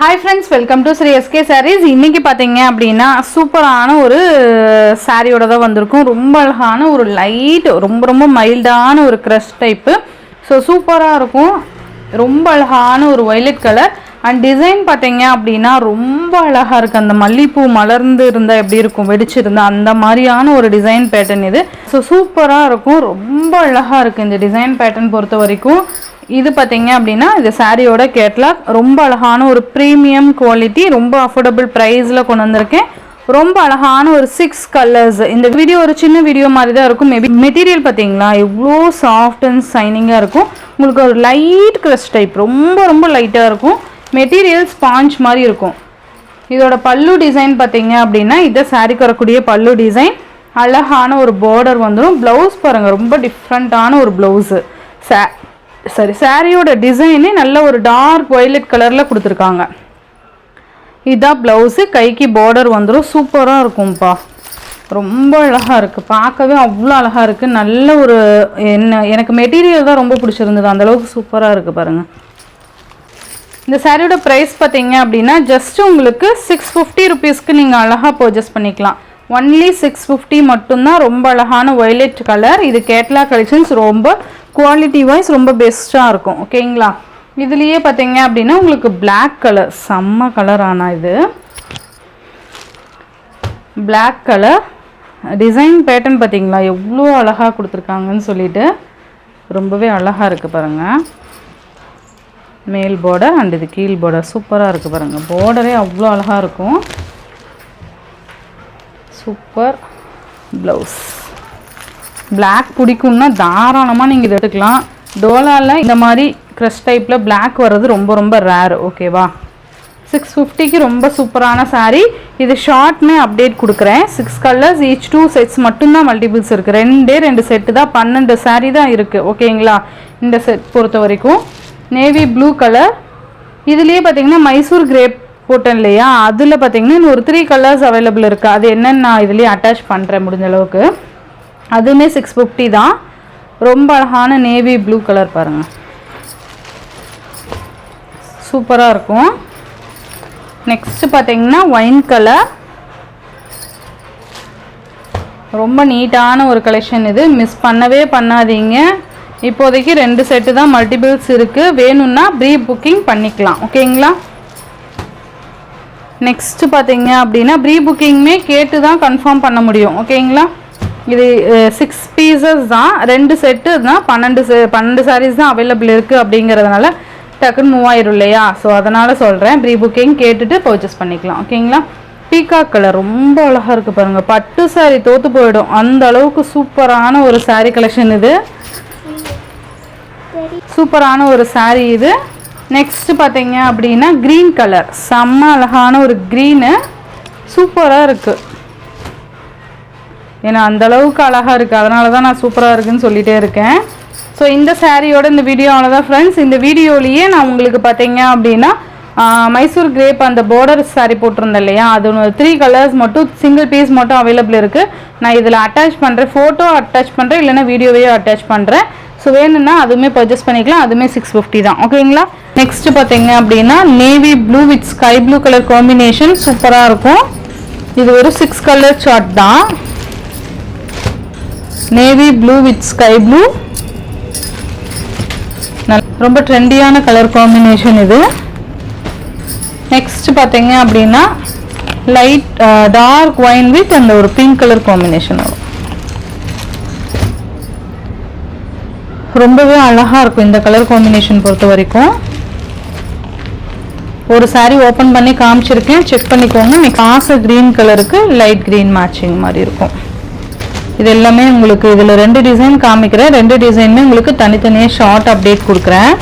Hi friends, welcome to Sri SK Sarees. இன்னைக்கு பாத்தீங்க அப்படினா சூப்பரான ஒரு சாரியோட தான் வந்திருக்கும். ரொம்ப அழகான ஒரு லைட் ரொம்ப மைல்டான ஒரு கிரஷ் டைப். சோ சூப்பரா இருக்கும். ரொம்ப அழகான ஒரு violet கலர் and டிசைன் பாத்தீங்க அப்படினா ரொம்ப அழகா இருக்கு. அந்த மல்லிப்பூ மலர்ந்து இருந்தா எப்படி இருக்கும் வெடிச்சு இருந்தா அந்த மாதிரியான ஒரு டிசைன் பேட்டர்ன் இது. சோ சூப்பரா இருக்கும். ரொம்ப அழகா இருக்கு இந்த டிசைன் பேட்டர்ன் பொறுத்த வரைக்கும். இது பாத்தீங்க அப்படினா இந்த சாரியோட கேட்டலாக் ரொம்ப அழகான ஒரு பிரீமியம் குவாலிட்டி ரொம்ப அஃபோர்டபிள் பிரைஸ்ல கொண்டு வந்திருக்கேன். ரொம்ப அழகான ஒரு 6 கலர்ஸ். இந்த வீடியோ ஒரு சின்ன வீடியோ மாதிரி தான் இருக்கும். மேபி மெட்டீரியல் பாத்தீங்களா எவ்வளோ சாஃப்ட் அண்ட் ஷைனிங்கா இருக்கும். உங்களுக்கு ஒரு லைட் கிரஷ் டைப் ரொம்ப லைட்டா இருக்கும். மெட்டீரியல் ஸ்பாஞ்ச் மாதிரி இருக்கும். இதோட பல்லு டிசைன் பாத்தீங்க அப்படின்னா இத சாரிக்கு வரக்கூடிய பல்லு டிசைன் அழகான ஒரு border வந்துரும். ப்ளவுஸ் பாருங்க ரொம்ப டிஃபரண்டான ஒரு ப்ளவுஸ். சரி சாரியோட டிசைனே நல்ல ஒரு டார்க் violet கலர்ல கொடுத்திருக்காங்க. இதான் ப்ளவுஸ். கைக்கு border வந்துரும். சூப்பரா இருக்கும்பா. ரொம்ப அழகா இருக்கு. பார்க்கவே அவ்வளோ அழகா இருக்கு. நல்ல ஒரு எனக்கு மெட்டீரியல் தான் ரொம்ப பிடிச்சிருந்தது. அந்த அளவுக்கு சூப்பரா இருக்கு பாருங்க. இந்த சாரியோட பிரைஸ் பாத்தீங்க அப்படின்னா ஜஸ்ட் உங்களுக்கு 650 ரூபீஸ்க்கு நீங்க அழகா பர்ச்சேஸ் பண்ணிக்கலாம். ஒன்லி 650 மட்டும்தான். ரொம்ப அழகான violet கலர். இது கேட்லாக் கலெக்ஷன்ஸ் ரொம்ப குவாலிட்டி வைஸ் ரொம்ப பெஸ்டா இருக்கும். ஓகேங்களா? இதுலயே பாத்தீங்க அப்படின்னா உங்களுக்கு Black கலர் செம்ம கலர் ஆனா இது Black கலர் டிசைன் பேட்டர்ன் பாத்தீங்களா எவ்வளோ அழகா கொடுத்திருக்காங்கன்னு சொல்லிட்டு ரொம்பவே அழகா இருக்கு பாருங்க. மேல் border and இது கீழ் border சூப்பரா இருக்கு பாருங்க. borderே அவ்வளோ அழகா இருக்கும். Super blouse. Black பிடிக்கும்னா தாராளமா நீங்க இத எடுக்கலாம். டோலால இந்த மாதிரி கிரஷ் டைப்ல Black வரது ரொம்ப ரேர். ஓகேவா? 650க்கு ரொம்ப சூப்பரான saree. இது ஷார்ட்னு அப்டேட் கொடுக்கிறேன். 6 கலர்ஸ் ஈச் 2 செட்ஸ் மட்டும் தான் மல்டிபிள்ஸ் இருக்கு. ரெண்டு செட் தான் 12 saree தான் இருக்கு. ஓகேங்களா? இந்த செட் பொறுத்த வரைக்கும் நேவி ப்ளூ கலர். இதுலயே பாத்தீங்கன்னா மைசூர் கிரேப் போட்டேன் இல்லையா அதுல பாத்தீங்கன்னா இன்னும் ஒரு 3 கலர்ஸ் அவைலபிள் இருக்கு. அது என்னன்னு நான் இதுலயே அட்டாச் பண்றேன் முடிஞ்ச அளவுக்கு. அதுமே 650 தான். ரொம்ப அழகான நேவி ப்ளூ கலர் பாருங்க. சூப்பரா இருக்கும். நெக்ஸ்ட் பாத்தீங்கன்னா ஒயின் கலர். ரொம்ப நீட்டான ஒரு கலெக்ஷன் இது. மிஸ் பண்ணவே பண்ணாதீங்க. இப்போதைக்கு 2 செட் தான் மல்டிபிள்ஸ் இருக்கு. வேணும்னா ப்ரீ புக்கிங் பண்ணிக்கலாம். ஓகேங்களா? நெக்ஸ்ட் பாத்தீங்க அப்படின்னா ப்ரீ புக்கிங்மே கேட்டு தான் கன்ஃபார்ம் பண்ண முடியும். ஓகேங்களா? இது 6 பீசஸ் தான். 2 செட் தான் 12 சாரீஸ் தான் அவைலபிள் இருக்கு அப்படிங்கறதனால டக்குன்னு மூவ் ஆயிரும் இல்லையா? ஸோ அதனால சொல்றேன் ப்ரீ புக்கிங் கேட்டுட்டு பர்ச்சேஸ் பண்ணிக்கலாம். ஓகேங்களா? பீகாக் கலர் ரொம்ப அழகா இருக்கு பாருங்க. பட்டு சாரி தோத்து போயிடும் அந்த அளவுக்கு சூப்பரான ஒரு சாரி கலெக்ஷன் இது. சூப்பரான ஒரு சாரி இது. நெக்ஸ்ட் பாத்தீங்க அப்படின்னா கிரீன் கலர் செம்ம அழகான ஒரு கிரீனு சூப்பரா இருக்கு. ஏன்னா அந்த அளவுக்கு அழகா இருக்கு. அதனால தான் நான் சூப்பரா இருக்குன்னு சொல்லிட்டே இருக்கேன். ஸோ இந்த சாரியோட இந்த வீடியோ அவ்வளோதான் ஃப்ரெண்ட்ஸ். இந்த வீடியோலயே நான் உங்களுக்கு பார்த்தீங்க அப்படின்னா மைசூர் கிரேப் அந்த border சாரி போட்டிருந்தேன் இல்லையா அது 3 கலர்ஸ் மட்டும் சிங்கிள் பீஸ் மட்டும் அவைலபிள் இருக்கு. நான் இதில் அட்டாச் பண்ணுறேன். ஃபோட்டோ அட்டாச் பண்ணுறேன் இல்லைன்னா வீடியோவையும் அட்டாச் பண்ணுறேன். ஸோ வேணும்னா அதுவுமே பர்ச்சேஸ் பண்ணிக்கலாம். அதுவுமே 650 தான். ஓகேங்களா? நெக்ஸ்ட் பார்த்தீங்க அப்படின்னா navy blue with sky blue colour combination சூப்பராக இருக்கும். இது ஒரு 6 கலர் சார்ட் தான். Navy blue with sky blue ரொம்ப ட்ரெண்டியான கலர் காம்பினேஷன் இது. நெக்ஸ்ட் பார்த்தீங்க அப்படின்னா லைட் டார்க் ஒயின் வித் அந்த ஒரு பிங்க் கலர் காம்பினேஷன் வரும். ரொம்பவே அழகா இருக்கும் இந்த கலர் காம்பினேஷன் பொறுத்த வரைக்கும். ஒரு சாரி ஓபன் பண்ணி காமிச்சிருக்கேன் செக் பண்ணிக்கோங்க. காசு கிரீன் கலருக்கு லைட் கிரீன் மேட்சிங் மாதிரி இருக்கும். இது எல்லாமே உங்களுக்கு இதுல 2 டிசைன் காமிக்கிறேன். 2 டிசைனுமே உங்களுக்கு தனித்தனியா ஷார்ட் அப்டேட் கொடுக்குறேன்.